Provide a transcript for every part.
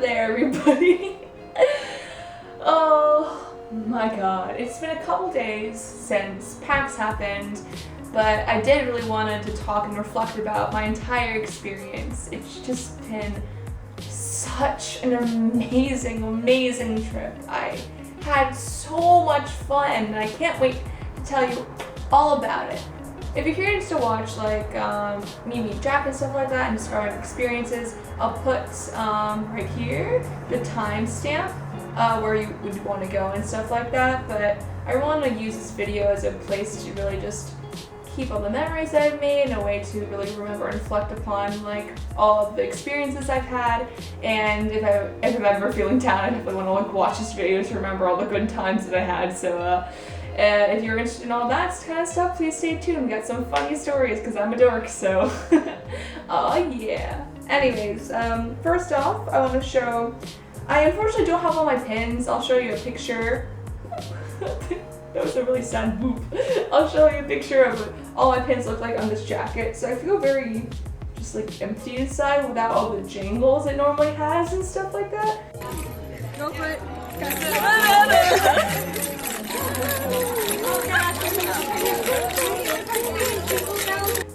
there, everybody. Oh my god. It's been a couple days since PAX happened, but I did really wanted to talk and reflect about my entire experience. It's just been such an amazing trip. I had so much fun, and I can't wait to tell you all about it. If you're curious to watch like me meet Jack and stuff like that and describe my experiences, I'll put right here the timestamp where you would want to go and stuff like that. But I want to use this video as a place to really just keep all the memories that I've made and a way to really remember and reflect upon like all of the experiences I've had. And if I'm ever feeling down, I definitely want to like watch this video to remember all the good times that I had. So if you're interested in all that kind of stuff, please stay tuned. We got some funny stories because I'm a dork, so oh yeah. Anyways, first off, I want to show, I unfortunately don't have all my pins. I'll show you a picture. That was a really sad boop. I'll show you a picture of what all my pins look like on this jacket. So I feel very just like empty inside without all the jangles it normally has and stuff like that. Go for it.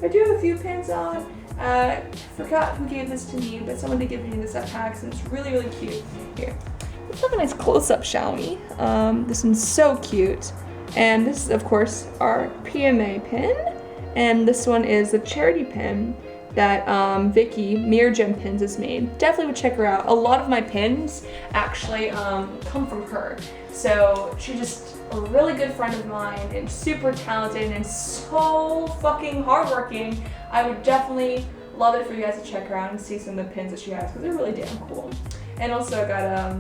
I do have a few pins on. Forgot who gave this to me, but someone did give me this at PAX, and it's really cute. Here, let's have a nice close-up, shall we? This one's so cute. And this is, of course, our PMA pin. And this one is the charity pin that Vicky, Mirror Gem Pins, has made. Definitely would check her out. A lot of my pins actually come from her. So she's just a really good friend of mine and super talented and so fucking hardworking. I would definitely love it for you guys to check her out and see some of the pins that she has because they're really damn cool. And also I got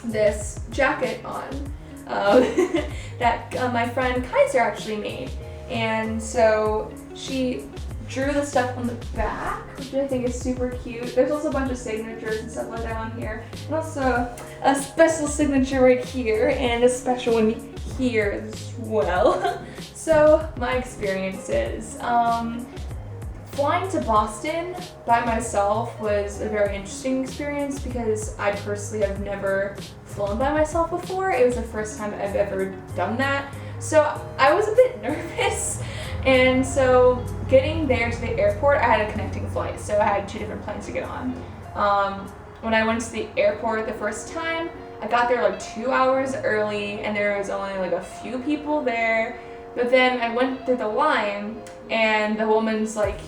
this jacket on that my friend Kaiser actually made. And so she drew the stuff on the back, which I think is super cute. There's also a bunch of signatures and stuff like that on here. And also a special signature right here and a special one here as well. So my experiences. Flying to Boston by myself was a very interesting experience because I personally have never flown by myself before. It was the first time I've ever done that. So I was a bit nervous. And so getting there to the airport, I had a connecting flight, so I had 2 different planes to get on. When I went to the airport the first time, I got there like 2 hours early and there was only like a few people there. But then I went through the line and the woman's like,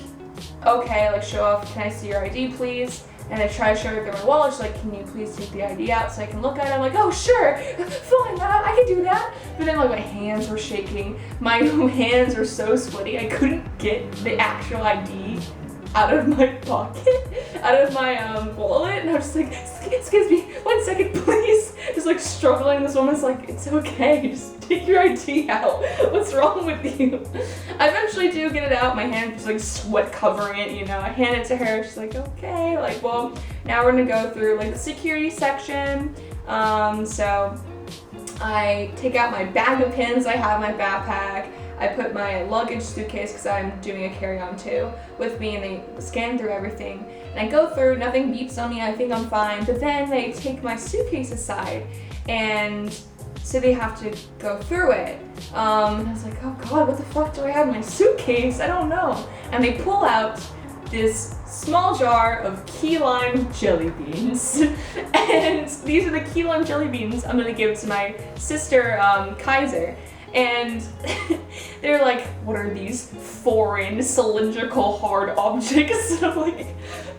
okay, like show off, can I see your ID please? And I tried to show her through my wallet. She's like, can you please take the ID out so I can look at it? I'm like, oh sure, fine, I can do that. But then like my hands were shaking. My hands were so sweaty. I couldn't get the actual ID out of my pocket, out of my wallet. And I was just like, excuse me, 1 second please. Just like struggling. This woman's like, it's okay, just take your ID out. What's wrong with you? I eventually do get it out. My hand just like sweat covering it, you know. I hand it to her. She's like, okay. Like, well, now we're gonna go through like the security section. So I take out my bag of pins I have in my backpack. I put my luggage suitcase, because I'm doing a carry-on too, with me, and they scan through everything. And I go through, nothing beeps on me, I think I'm fine. But then they take my suitcase aside, and so they have to go through it. And I was like, oh god, what the fuck do I have in my suitcase? I don't know. And they pull out this small jar of key lime jelly beans. And these are the key lime jelly beans I'm gonna give to my sister, Kaiser. And they're like, what are these foreign cylindrical hard objects? And I'm like,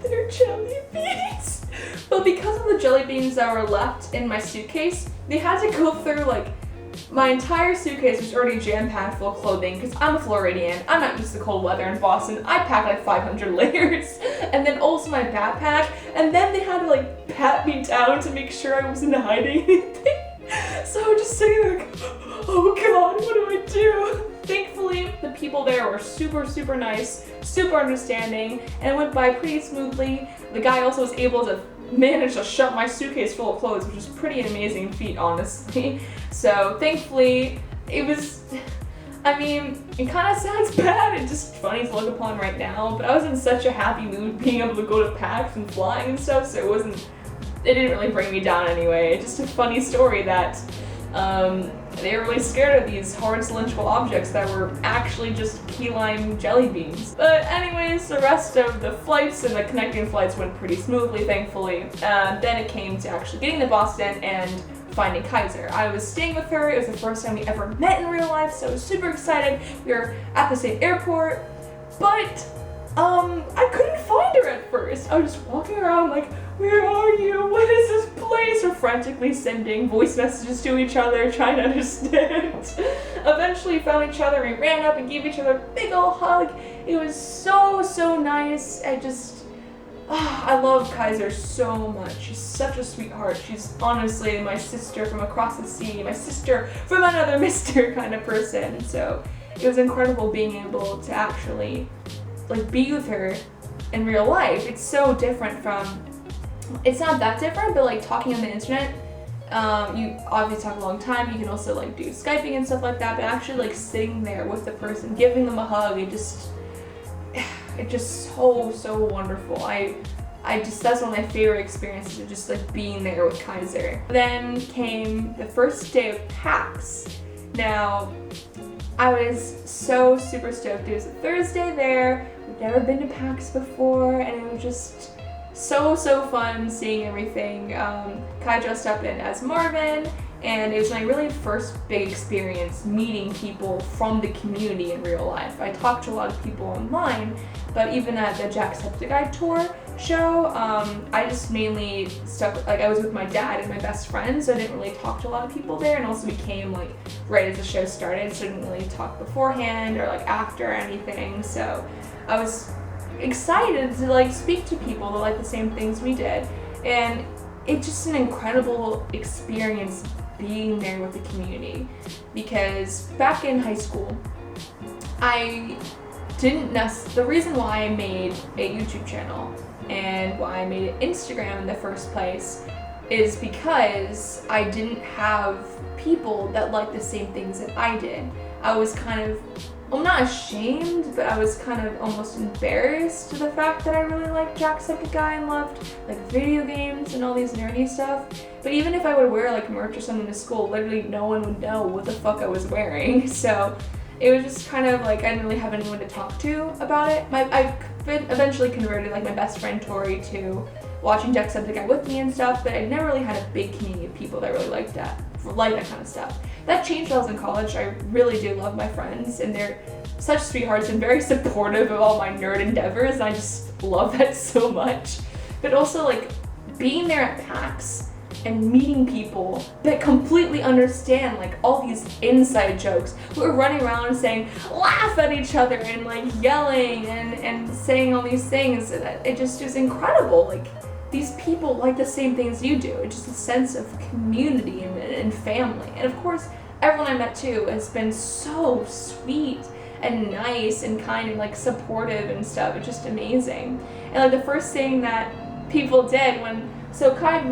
they're jelly beans. But because of the jelly beans that were left in my suitcase, they had to go through like my entire suitcase was already jam-packed full of clothing because I'm a Floridian. I'm not used to cold weather in Boston. I pack like 500 layers. And then also my backpack. And then they had to like pat me down to make sure I wasn't hiding anything. So I'm just sitting there like, oh god, what do I do? Thankfully, the people there were super nice, super understanding, and it went by pretty smoothly. The guy also was able to manage to shut my suitcase full of clothes, which is pretty amazing feat, honestly. So thankfully, it was, I mean, it kind of sounds bad and just funny to look upon right now, but I was in such a happy mood being able to go to PAX and flying and stuff, so it didn't really bring me down anyway. It's just a funny story that they were really scared of these hard cylindrical objects that were actually just key lime jelly beans. But anyways, the rest of the flights and the connecting flights went pretty smoothly, thankfully. Then it came to actually getting to Boston and finding Kaiser. I was staying with her. It was the first time we ever met in real life, so I was super excited. We were at the same airport, but I couldn't find her at first. I was just walking around like, where are you? What is this place? We're frantically sending voice messages to each other, trying to understand. Eventually found each other, we ran up and gave each other a big ol' hug. It was so, so nice. I love Kaiser so much. She's such a sweetheart. She's honestly my sister from across the sea, my sister from another mister kind of person. So it was incredible being able to actually like be with her in real life. It's so different from, it's not that different, but like talking on the internet, you obviously talk a long time. You can also like do Skyping and stuff like that, but actually like sitting there with the person, giving them a hug, it's just so wonderful. That's one of my favorite experiences of just like being there with Kaiser. Then came the first day of PAX. Now, I was so super stoked. It was a Thursday there. We'd never been to PAX before, and it was just so fun seeing everything. Kai dressed up as Marvin, and it was my really first big experience meeting people from the community in real life. I talked to a lot of people online, but even at the Jacksepticeye tour show, I just mainly I was with my dad and my best friend, so I didn't really talk to a lot of people there, and also we came like right as the show started, so I didn't really talk beforehand or like after or anything. So I was excited to like speak to people that like the same things we did, and it's just an incredible experience being there with the community. Because back in high school, the reason why I made a YouTube channel and why I made an Instagram in the first place is because I didn't have people that liked the same things that I did. I was kind of, I'm not ashamed, but I was kind of almost embarrassed to the fact that I really liked Jacksepticeye and loved like video games and all these nerdy stuff. But even if I would wear like merch or something to school, literally no one would know what the fuck I was wearing. So it was just kind of like I didn't really have anyone to talk to about it. I eventually converted like my best friend Tori to watching Jacksepticeye with me and stuff, but I never really had a big community of people that really liked that kind of stuff. That changed when I was in college. I really do love my friends, and they're such sweethearts and very supportive of all my nerd endeavors, and I just love that so much. But also like being there at PAX and meeting people that completely understand like all these inside jokes. We were running around and saying, laugh at each other and like yelling and saying all these things. It just was incredible. Like these people like the same things you do. It's just a sense of community and family. And of course, everyone I met too has been so sweet and nice and kind and like supportive and stuff. It's just amazing. And like the first thing that people did so Kai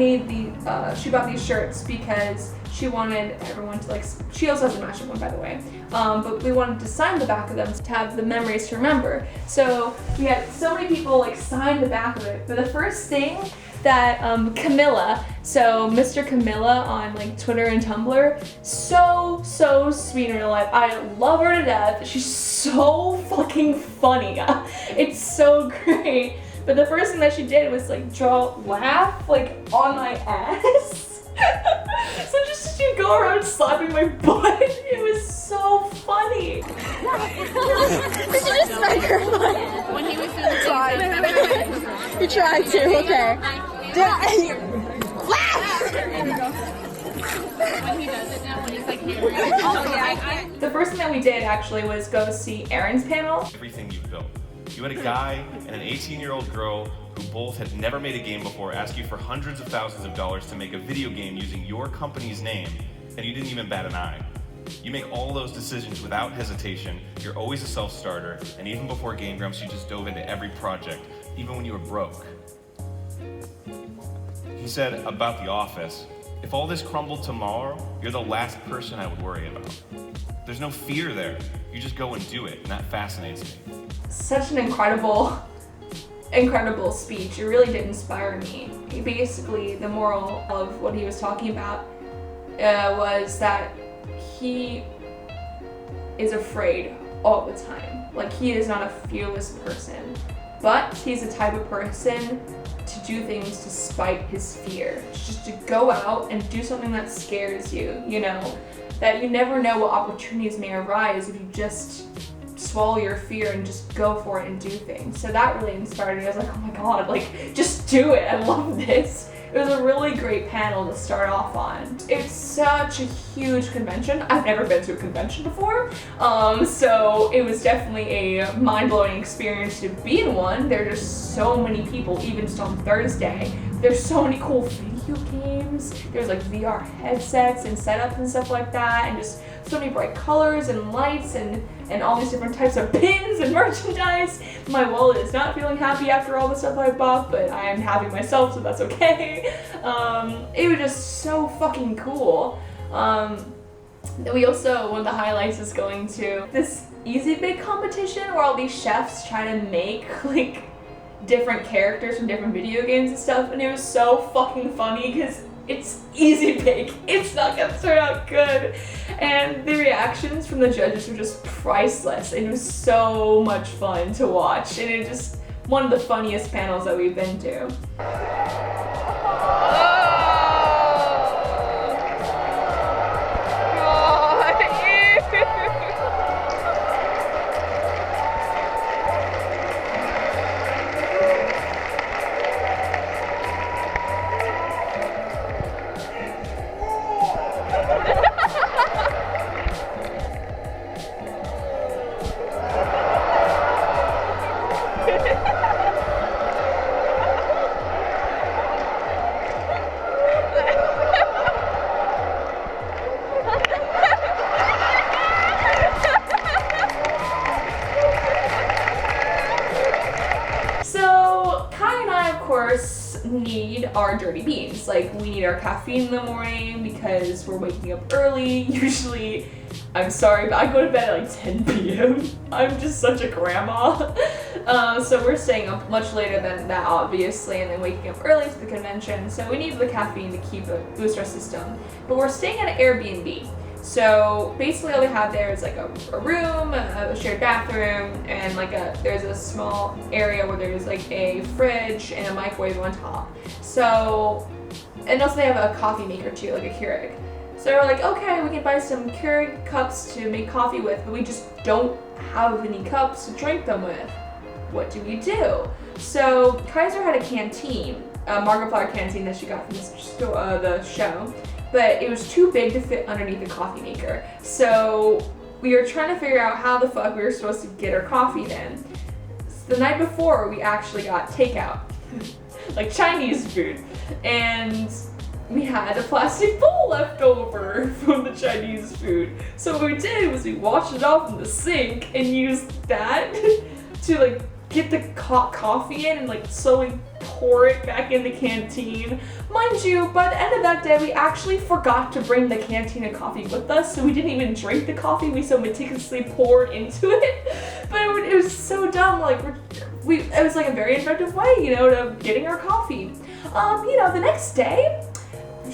she bought these shirts because she wanted everyone to like, she also has a matching one by the way, but we wanted to sign the back of them to have the memories to remember. So we had so many people like sign the back of it, but the first thing that Camilla, so Mr. Camilla on like Twitter and Tumblr, so sweet in real life. I love her to death. She's so fucking funny. It's so great. But the first thing that she did was like laugh like on my ass. So just she'd go around slapping my butt. It was so funny. Did you just smack her butt? When he was doing the tried. You tried to, okay. Laugh! When he does it now, when he's like, the first thing that we did actually was go see Aaron's panel. Everything you've built. You had a guy and an 18-year-old girl who both had never made a game before ask you for hundreds of thousands of dollars to make a video game using your company's name, and you didn't even bat an eye. You make all those decisions without hesitation, you're always a self-starter, and even before Game Grumps, you just dove into every project, even when you were broke. He said about The Office, if all this crumbled tomorrow, you're the last person I would worry about. There's no fear there. You just go and do it, and that fascinates me. Such an incredible incredible speech. It really did inspire me. Basically, the moral of what he was talking about was that he is afraid all the time. Like, he is not a fearless person, but he's the type of person to do things despite his fear. Just to go out and do something that scares you, you know? That you never know what opportunities may arise if you just swallow your fear and just go for it and do things. So that really inspired me. I was like, oh my god, like, just do it. I love this. It was a really great panel to start off on. It's such a huge convention. I've never been to a convention before, so it was definitely a mind-blowing experience to be in one. There are just so many people, even just on Thursday. There's so many cool video games. There's like VR headsets and setups and stuff like that, and just so many bright colors and lights and all these different types of pins and merchandise. My wallet is not feeling happy after all the stuff I bought, but I am happy myself, so that's okay. It was just so fucking cool. We also, one of the highlights is going to this Easy Bake competition where all these chefs try to make like different characters from different video games and stuff, and it was so fucking funny because it's Easy Bake. It's not gonna turn out good. And the reactions from the judges were just priceless. It was so much fun to watch, and it just one of the funniest panels that we've been to. Need our dirty beans. Like, we need our caffeine in the morning because we're waking up early. Usually, I'm sorry, but I go to bed at like 10 p.m. I'm just such a grandma. So we're staying up much later than that, obviously, and then waking up early to the convention. So we need the caffeine to boost our system. But we're staying at an Airbnb. So basically all they have there is like a room, a shared bathroom, and like there's a small area where there's like a fridge and a microwave on top. So, and also they have a coffee maker too, like a Keurig. So we're like, okay, we can buy some Keurig cups to make coffee with, but we just don't have any cups to drink them with. What do we do? So Kaiser had a canteen, a Markiplier canteen that she got from the show. But it was too big to fit underneath the coffee maker. So we were trying to figure out how the fuck we were supposed to get our coffee then. The night before, we actually got takeout, like Chinese food. And we had a plastic bowl left over from the Chinese food. So what we did was we washed it off in the sink and used that to like get the hot coffee in and like slowly pour it back in the canteen. Mind you, by the end of that day, we actually forgot to bring the canteen of coffee with us, so we didn't even drink the coffee. We so meticulously poured into it. But it was so dumb. Like it was like a very inventive way, you know, to getting our coffee. You know, the next day,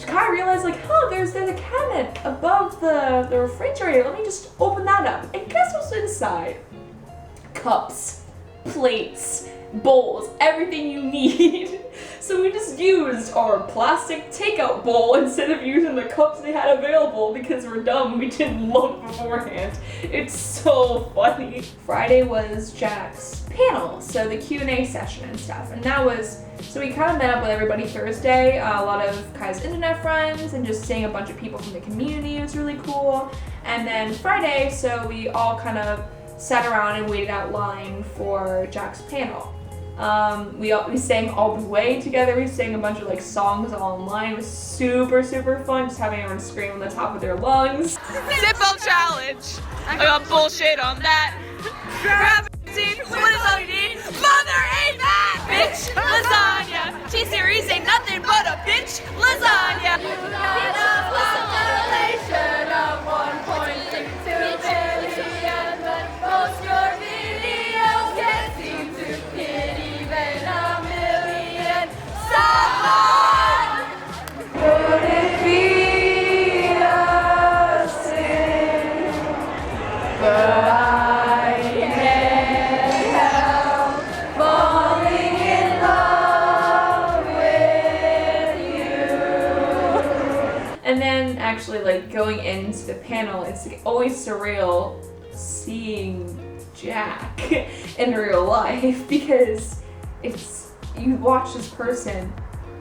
I realized like, huh, there's a cabinet above the refrigerator. Let me just open that up. And guess what's inside? Cups, plates, bowls, everything you need. So we just used our plastic takeout bowl instead of using the cups they had available because we're dumb. We didn't look beforehand. It's so funny. Friday was Jack's panel, so the Q&A session and stuff. And that was, so we kind of met up with everybody Thursday, a lot of Kai's internet friends, and just seeing a bunch of people from the community. It was really cool. And then Friday, so we all kind of sat around and waited out line for Jack's panel. We sang all the way together. We sang a bunch of like songs all in line. It was super, super fun, just having everyone scream on the top of their lungs. Simple challenge. I got bullshit on that. Grab what is all you need? Mother ain't that bitch lasagna. T-Series ain't nothing but a bitch lasagna. You got a population of 1.62 billion, but most your videos can't seem to hit even actually like going into the panel, it's always surreal seeing Jack in real life because you watch this person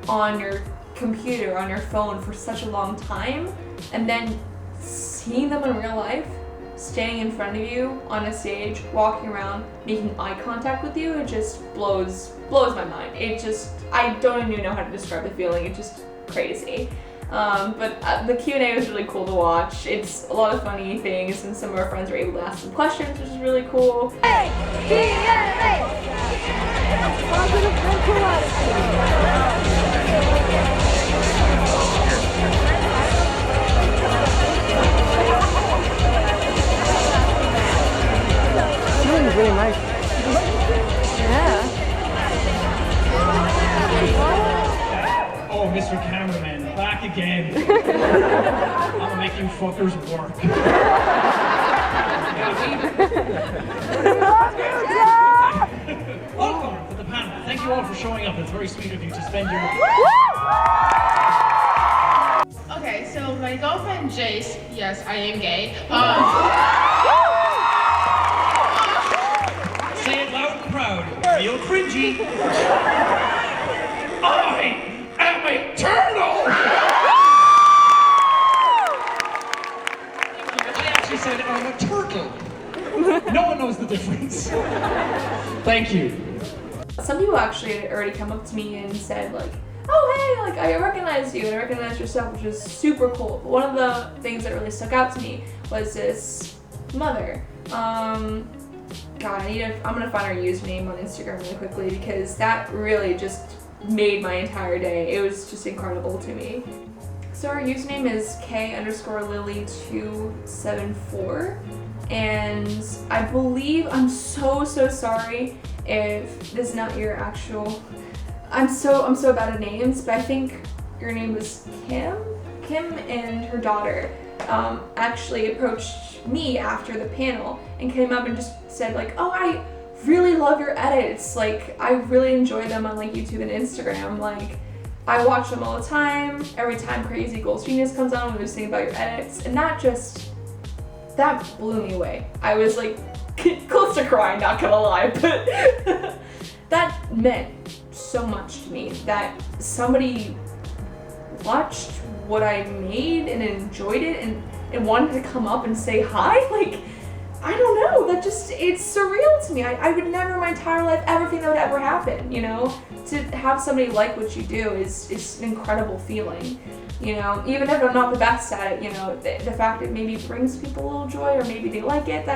on your computer, on your phone for such a long time, and then seeing them in real life, standing in front of you on a stage, walking around, making eye contact with you, it just blows my mind. I don't even know how to describe the feeling. It's just crazy. But the Q&A was really cool to watch. It's a lot of funny things, and some of our friends were able to ask some questions, which is really cool. It's really nice. Yeah. Oh, Mr. Cameraman, back again. I'm gonna make you fuckers work. Welcome to the panel. Thank you all for showing up. It's very sweet of you to spend your... Okay, so my girlfriend Jace, yes, I am gay. Say it loud and proud. Feel cringy. I am a turtle! I actually said I'm a turtle. No one knows the difference. Thank you. Some people actually had already come up to me and said like, oh hey, like I recognize you and I recognize your stuff, which is super cool. But one of the things that really stuck out to me was this mother. God, I'm gonna find her username on Instagram really quickly because that really just made my entire day. It was just incredible to me. So our username is K_Lily274, and I believe, I'm so sorry if this is not your actual, I'm so bad at names, but I think your name was Kim? Kim and her daughter actually approached me after the panel and came up and just said like, oh, I really love your edits. Like, I really enjoy them on like YouTube and Instagram. Like, I watch them all the time. Every time Crazy Goals Genius comes on, we were saying about your edits, and that blew me away. I was like close to crying, not gonna lie, but that meant so much to me that somebody watched what I made and enjoyed it and wanted to come up and say hi. Like, I don't know, it's surreal to me. I would never in my entire life ever think that would ever happen, you know? To have somebody like what you do is an incredible feeling, you know? Even if I'm not the best at it, you know, the fact that maybe brings people a little joy or maybe they like it,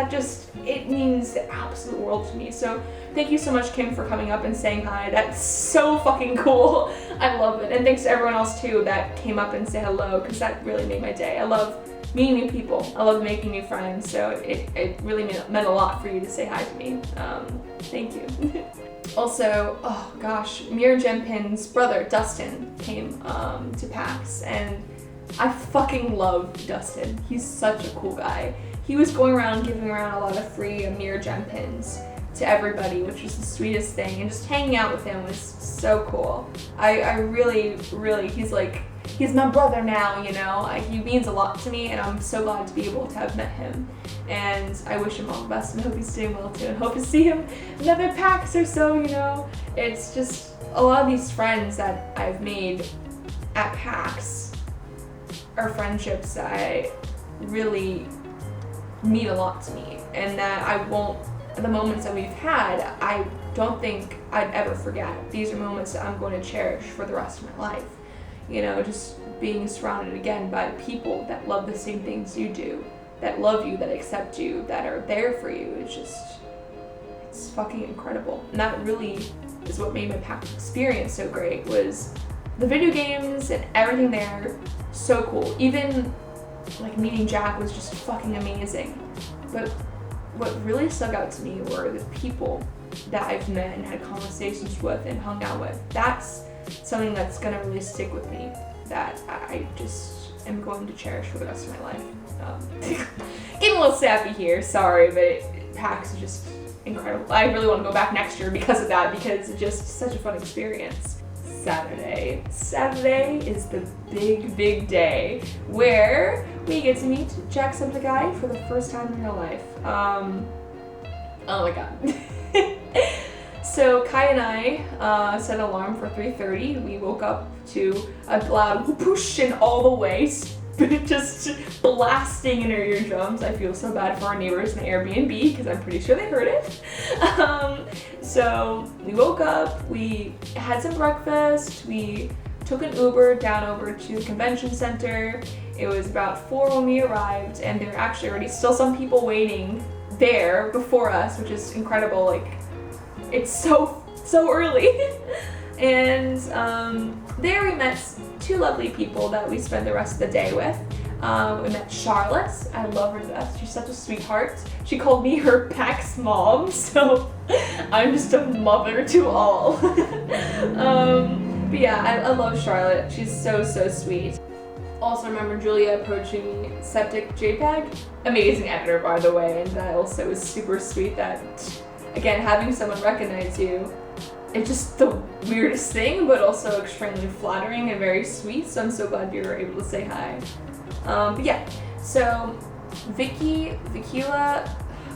it means the absolute world to me. So thank you so much, Kim, for coming up and saying hi. That's so fucking cool. I love it. And thanks to everyone else too that came up and said hello, because that really made my day. I love meeting new people. I love making new friends, so it really meant a lot for you to say hi to me. Thank you. Also, oh gosh, Mir Jempin's brother, Dustin, came to PAX, and I fucking love Dustin. He's such a cool guy. He was going around giving around a lot of free Mir Jempins to everybody, which was the sweetest thing, and just hanging out with him was so cool. I really, he's my brother now, you know? He means a lot to me, and I'm so glad to be able to have met him. And I wish him all the best, and hope he's doing well too, and hope to see him another PAX or so, you know? It's just, a lot of these friends that I've made at PAX are friendships that really mean a lot to me, and that the moments that we've had, I don't think I'd ever forget. These are moments that I'm going to cherish for the rest of my life. You know, just being surrounded again by people that love the same things you do, that love you, that accept you, that are there for you. It's fucking incredible. And that really is what made my PAX experience so great, was the video games and everything there, so cool. Even like meeting Jack was just fucking amazing. But what really stuck out to me were the people that I've met and had conversations with and hung out with. That's something that's gonna really stick with me, that I just am going to cherish for the rest of my life. Getting a little sappy here, sorry, but PAX is just incredible. I really want to go back next year because of that, because it's just such a fun experience. Saturday. Saturday is the big day where we get to meet Jacksepticeye for the first time in real life. Oh my god. So Kai and I set an alarm for 3:30. We woke up to a loud whoosh and all the way, just blasting in our eardrums. I feel so bad for our neighbors in the Airbnb because I'm pretty sure they heard it. So we woke up, we had some breakfast, we took an Uber down over to the convention center. It was about 4 when we arrived, and there were actually already still some people waiting there before us, which is incredible. Like, it's so early. And there we met 2 lovely people that we spent the rest of the day with. We met Charlotte. I love her to death. She's such a sweetheart. She called me her PAX mom, so I'm just a mother to all. But yeah, I love Charlotte. She's so sweet. Also remember Julia approaching me, Septic JPEG. Amazing editor, by the way, and that also is super sweet that, again, having someone recognize you, it's just the weirdest thing, but also extremely flattering and very sweet, so I'm so glad you were able to say hi. But yeah, so Vikila,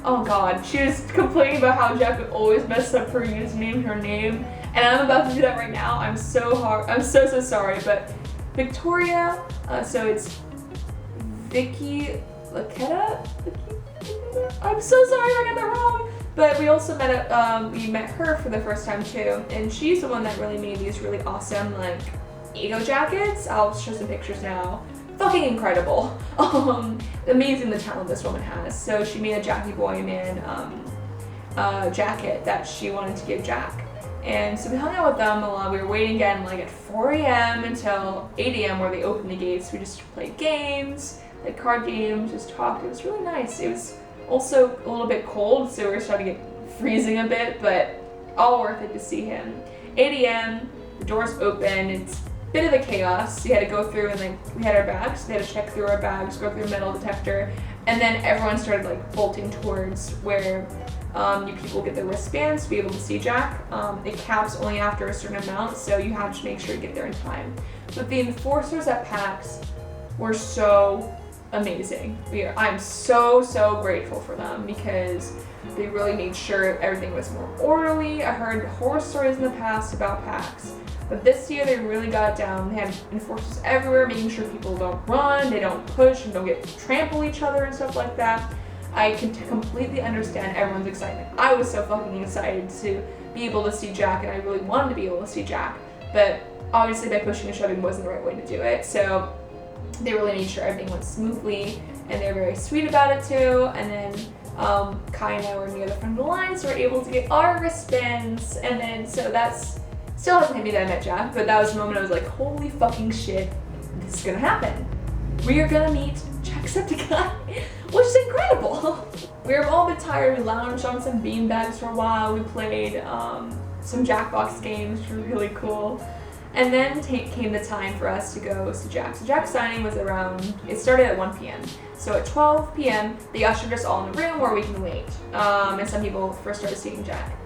oh god, she was complaining about how Jack would always mess up her username, her name, and I'm about to do that right now. I'm so sorry, but Victoria, so it's Vicky Laketa? I'm so sorry if I got that wrong. But we also met her for the first time too, and she's the one that really made these really awesome like ego jackets. I'll show some pictures now. Fucking incredible. Amazing the talent this woman has. So she made a Jackie Boy Man jacket that she wanted to give Jack. And so we hung out with them a lot. We were waiting again like at 4 a.m. until 8 a.m. where they opened the gates. We just played games, like card games, just talked. It was really nice. It was also a little bit cold, so we were starting to get freezing a bit, but all worth it to see him. 8 a.m., the doors open. It's a bit of a chaos. We had to go through and like we had our bags. We had to check through our bags, go through a metal detector, and then everyone started like bolting towards where you people get their wristbands to be able to see Jack. It caps only after a certain amount, so you have to make sure to get there in time. But the enforcers at PAX were so amazing. I'm so grateful for them because they really made sure everything was more orderly. I heard horror stories in the past about PAX, but this year they really got it down. They had enforcers everywhere, making sure people don't run, they don't push, and don't trample each other and stuff like that. I can completely understand everyone's excitement. I was so fucking excited to be able to see Jack, and I really wanted to be able to see Jack, but obviously by pushing and shoving wasn't the right way to do it. So they really made sure everything went smoothly, and they're very sweet about it too. And then Kai and I were near the front of the line, so we were able to get our wristbands. And then, so that's still hasn't hit me that I met Jack, but that was the moment I was like, holy fucking shit, this is gonna happen. We are gonna meet Jacksepticeye, which is incredible. We were all a bit tired. We lounged on some beanbags for a while. We played some Jackbox games, which were really cool. And then came the time for us to go see Jack. So Jack's signing was it started at 1 p.m. So at 12 p.m., they ushered us all in the room where we can wait. And some people first started seeing Jack.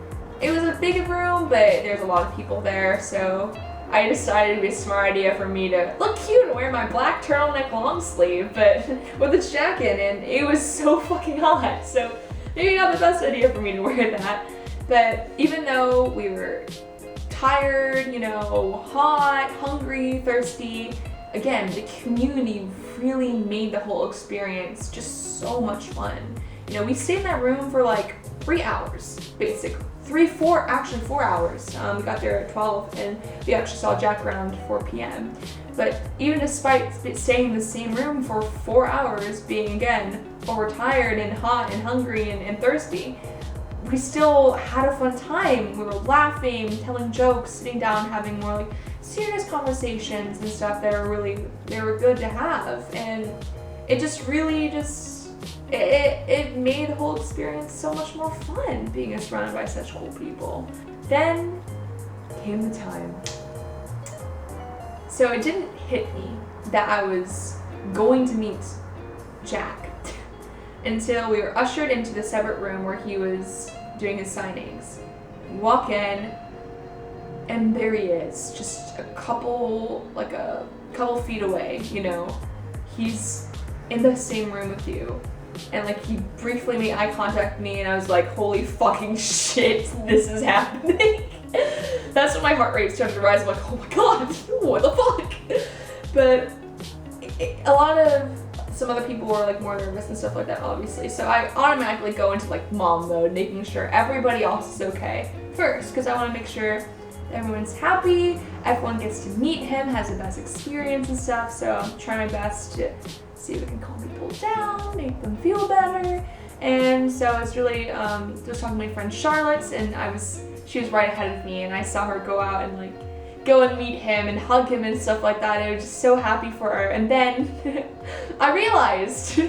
It was a big room, but there's a lot of people there, so I decided it'd be a smart idea for me to look cute and wear my black turtleneck long sleeve, but with this jacket, and it was so fucking hot. So maybe not the best idea for me to wear that. But even though we were tired, hot, hungry, thirsty, again, the community really made the whole experience just so much fun. We stayed in that room for like 3 hours, basically. 4 hours. We got there at 12 and we actually saw Jack around 4 p.m. But even despite staying in the same room for 4 hours, being again overtired and hot and hungry and thirsty, we still had a fun time. We were laughing, telling jokes, sitting down, having more like serious conversations and stuff that they were good to have. And it just really it made the whole experience so much more fun being surrounded by such cool people. Then came the time. So it didn't hit me that I was going to meet Jack until we were ushered into the separate room where he was doing his signings. We walk in, And there he is, just a couple feet away, you know. He's in the same room with you. And like he briefly made eye contact with me and I was like, holy fucking shit, this is happening. That's when my heart rate started to rise. I'm like, oh my god, what the fuck? But a lot of some other people were like more nervous and stuff like that, obviously. So I automatically go into like mom mode, making sure everybody else is okay first, because I want to make sure everyone's happy, everyone gets to meet him, has the best experience and stuff. So I'm trying my best to see if I can calm people down, make them feel better. And so it's really just talking to my friend Charlotte, and she was right ahead of me, and I saw her go out and like go and meet him and hug him and stuff like that. I was just so happy for her. And then I realized,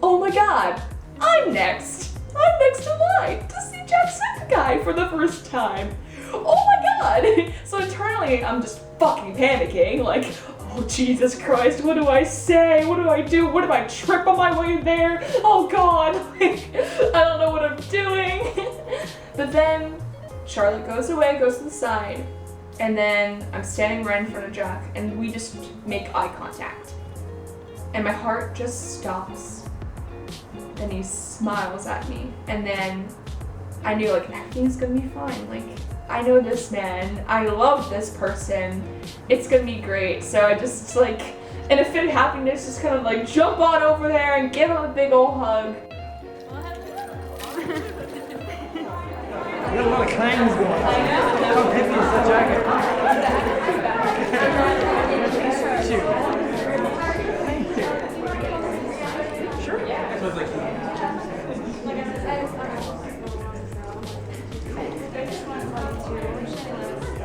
oh my god, I'm next in line to see Jacksepticeye for the first time. Oh my god! So internally, I'm just fucking panicking, like, oh Jesus Christ, what do I say? What do I do? What if I trip on my way there? Oh god, like, I don't know what I'm doing. But then Charlotte goes away, goes to the side, and then I'm standing right in front of Jack, and we just make eye contact. And my heart just stops. And he smiles at me, and then I knew like everything's gonna be fine. Like, I know this man, I love this person, it's gonna be great. So I just like, in a fit of happiness, just kind of like jump on over there and give him a big old hug. You got a lot of claims going on. How heavy is that jacket? Thank you. Sure. So it's like,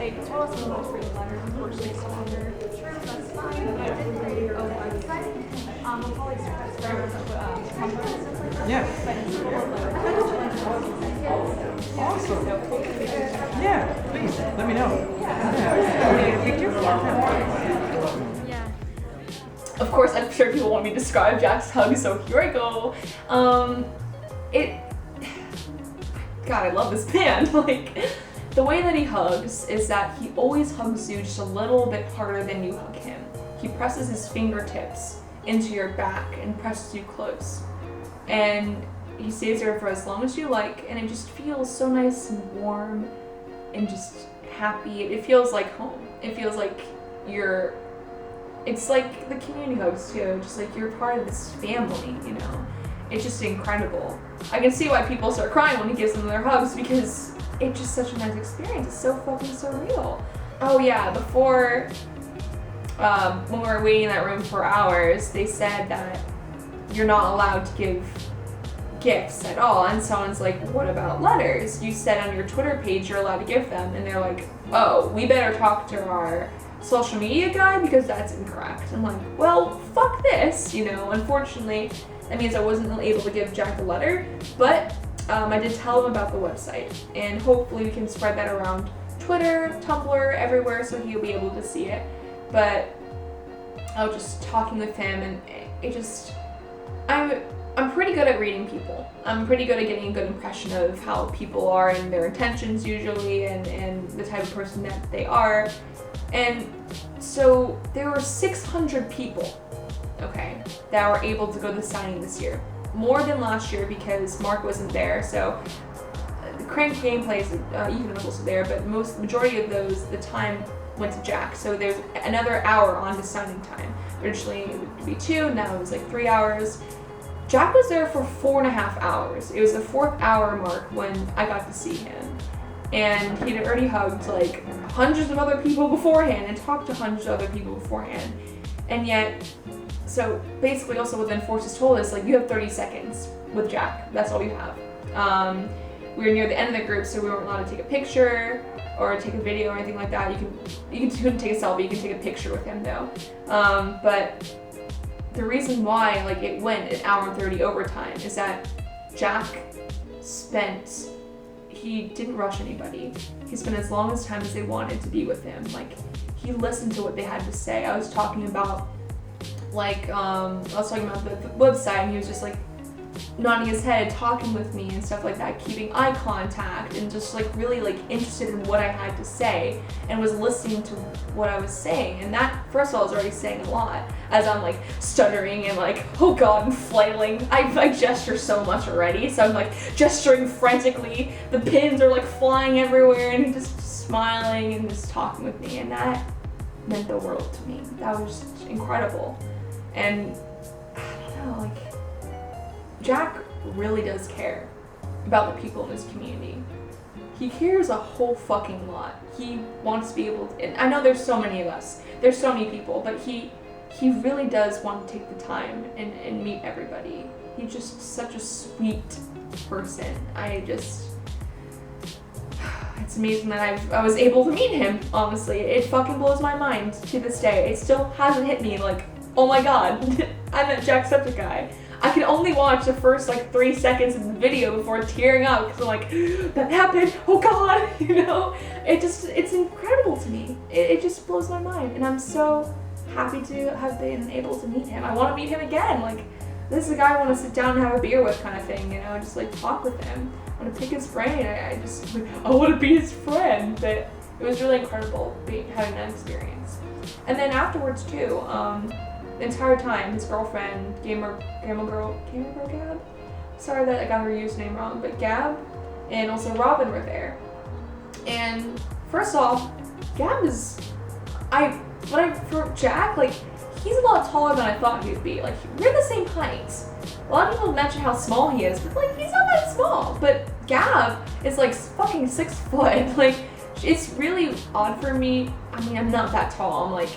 They told us about free letters, unfortunately, so under sure that's fine. I did create a website. We'll probably start with Tumblr and stuff like that. yeah. But it's full of Awesome. Yeah, please, let me know. Yeah. Of course, I'm sure people want me to describe Jack's hug, so here I go. God, I love this man. Like, the way that he hugs is that he always hugs you just a little bit harder than you hug him. He presses his fingertips into your back and presses you close. And he stays there for as long as you like, and it just feels so nice and warm and just happy. It feels like home. It feels like it's like the community hugs too, just like you're part of this family, you know? It's just incredible. I can see why people start crying when he gives them their hugs, because it's just such a nice experience. It's so fucking surreal. Oh yeah, before, when we were waiting in that room for hours, they said that you're not allowed to give gifts at all. And someone's like, what about letters? You said on your Twitter page you're allowed to give them. And they're like, oh, we better talk to our social media guy because that's incorrect. I'm like, well, fuck this, you know. Unfortunately, that means I wasn't able to give Jack a letter, but I did tell him about the website, and hopefully we can spread that around Twitter, Tumblr, everywhere, so he'll be able to see it. But I was just talking with him, and it just, I'm pretty good at reading people. I'm pretty good at getting a good impression of how people are and their intentions usually, and the type of person that they are. And so there were 600 people, okay, that were able to go to the signing this year. More than last year because Mark wasn't there, so the Crank gameplay even was also there, but majority of those, the time went to Jack. So there's another hour on to signing time. Originally it would be 2, now it was like 3 hours. Jack was there for 4.5 hours. It was the 4th hour mark when I got to see him. And he'd already hugged like hundreds of other people beforehand and talked to hundreds of other people beforehand. And yet, so basically also what the enforcers told us, like, you have 30 seconds with Jack. That's all you have. We were near the end of the group, so we weren't allowed to take a picture or take a video or anything like that. You couldn't take a selfie, you can take a picture with him though. But the reason why like it went an hour and 30 overtime is that Jack he didn't rush anybody. He spent as long as time as they wanted to be with him. Like, he listened to what they had to say. I was talking about the website, and he was just like, nodding his head, talking with me and stuff like that, keeping eye contact, and just like really like interested in what I had to say, and was listening to what I was saying. And that, first of all, I was already saying a lot, as I'm like stuttering and like, oh god, I'm flailing. I gesture so much already, so I'm like gesturing frantically. The pins are like flying everywhere, and he's just smiling and just talking with me, and that meant the world to me. That was just incredible. And I don't know, like, Jack really does care about the people in his community. He cares a whole fucking lot. He wants to be able to, and I know there's so many of us, there's so many people, but he really does want to take the time and meet everybody. He's just such a sweet person. It's amazing that I was able to meet him, honestly. It fucking blows my mind to this day. It still hasn't hit me, like, oh my god, I met Jacksepticeye. I can only watch the first like 3 seconds of the video before tearing up, because I'm like, that happened, oh god, you know? It's incredible to me. It just blows my mind, and I'm so happy to have been able to meet him. I want to meet him again. Like, this is a guy I want to sit down and have a beer with, kind of thing, you know, just like talk with him. I want to pick his brain. I want to be his friend. But it was really incredible having that experience. And then afterwards too, the entire time, his girlfriend, Gamer Girl Gab? Sorry that I got her username wrong, but Gab and also Robin were there. And first off, Gab is, for Jack, like, he's a lot taller than I thought he would be. Like, we're the same height. A lot of people mention how small he is, but like, he's not that small. But Gab is like fucking 6 foot. Like, it's really odd for me. I mean, I'm not that tall. I'm like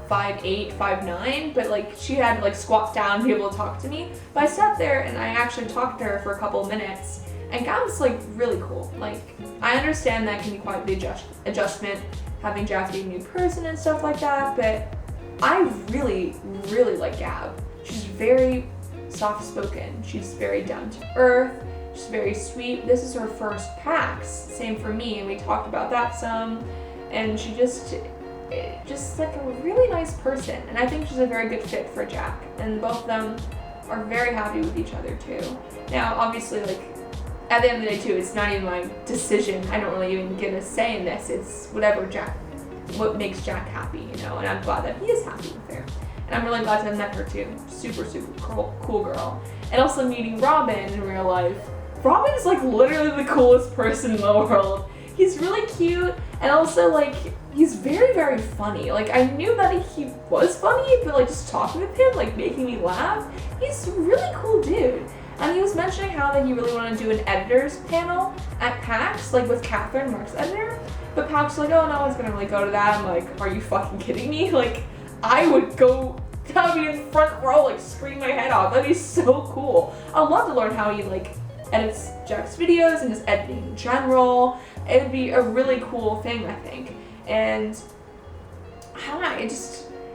5'8", 5'9", but like, she had to like squat down to be able to talk to me. But I sat there and I actually talked to her for a couple of minutes, and Gab's like really cool. Like, I understand that can be quite the adjustment, having Jack be a new person and stuff like that, but I really, really like Gab. She's very soft-spoken. She's very down to earth. She's very sweet. This is her first PAX. Same for me, and we talked about that some. And she just like a really nice person. And I think she's a very good fit for Jack. And both of them are very happy with each other too. Now, obviously, like, at the end of the day too, it's not even my decision. I don't really even get a say in this. It's what makes Jack happy, you know, and I'm glad that he is happy with her. And I'm really glad to have met her too. Super, super cool girl. And also meeting Robin in real life. Robin is like literally the coolest person in the world. He's really cute, and also like, he's very, very funny. Like, I knew that he was funny, but like, just talking with him, like, making me laugh, he's a really cool dude. And he was mentioning how that he really wanted to do an editors panel at PAX, like with Catherine, Mark's editor. But PAX was like, oh, no one's gonna really go to that. I'm like, are you fucking kidding me? Like, I would go, I'd be in front row, like, scream my head off. That'd be so cool. I'd love to learn how he, like, edits Jack's videos and just editing in general. It would be a really cool thing, I think. And I don't know,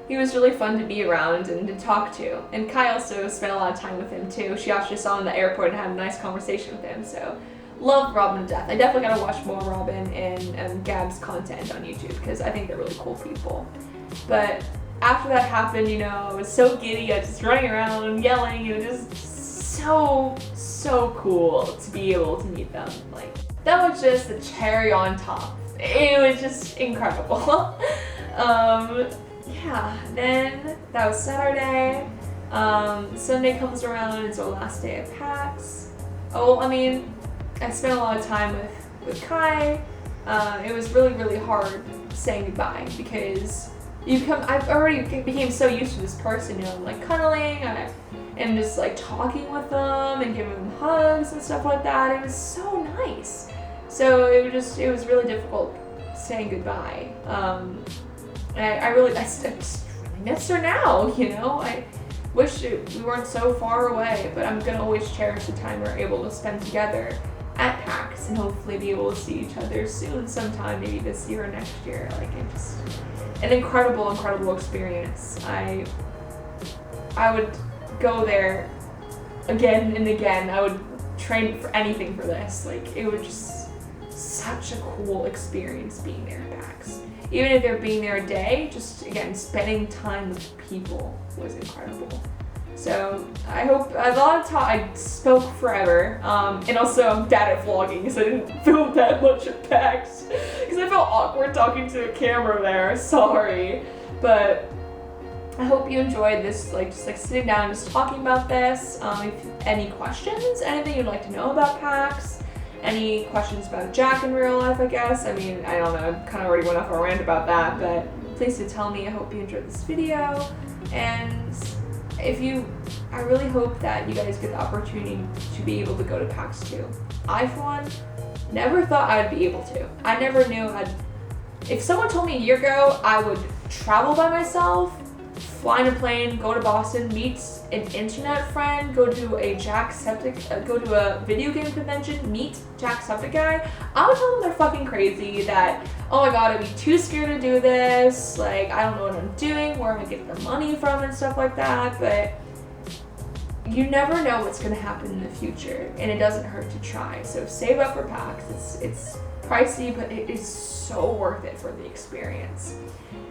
he was really fun to be around and to talk to. And Kai also spent a lot of time with him too. She actually saw him in the airport and had a nice conversation with him, so love Robin to death. I definitely gotta watch more Robin and Gab's content on YouTube, because I think they're really cool people. But after that happened, you know, I was so giddy, I was just running around and yelling, and it was just so cool to be able to meet them. Like, that was just the cherry on top. It was just incredible. Yeah, then that was Saturday. Sunday comes around, it's our last day of PAX. Oh, I mean, I spent a lot of time with Kai. It was really, really hard saying goodbye, because I've already became so used to this person, you know, like cuddling and just like talking with them and giving them hugs and stuff like that. It was so nice. So it was really difficult saying goodbye. I just really miss her now, you know? I wish we weren't so far away, but I'm gonna always cherish the time we're able to spend together at PAX, and hopefully be able to see each other soon sometime, maybe this year or next year. Like, it's just an incredible experience. I would go there again and again. I would train for anything for this. Like, it was just such a cool experience being there at PAX. Even if they're being there a day, just again, spending time with people was incredible. So I hope a lot of time I spoke forever, and also I'm bad at vlogging, so I didn't film that much at PAX because I felt awkward talking to a camera there. Sorry, but I hope you enjoyed this, like just like sitting down and just talking about this. If any questions, anything you'd like to know about PAX, any questions about Jack in real life, I guess. I mean, I don't know, I kind of already went off a rant about that, but please do tell me. I hope you enjoyed this video, and I really hope that you guys get the opportunity to be able to go to PAX too. I, for one, never thought I'd be able to. I never knew if someone told me a year ago I would travel by myself, fly in a plane, go to Boston, meet an internet friend, go to a video game convention, meet Jacksepticeye, I would tell them they're fucking crazy, that, oh my god, I'd be too scared to do this, like, I don't know what I'm doing, where I'm gonna get the money from and stuff like that, but you never know what's gonna happen in the future, and it doesn't hurt to try. So save up for PAX. It's pricey, but it is so worth it for the experience.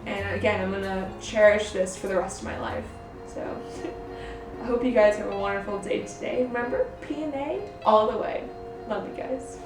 And again, I'm gonna cherish this for the rest of my life. So I hope you guys have a wonderful day today. Remember, P&A all the way. Love you guys.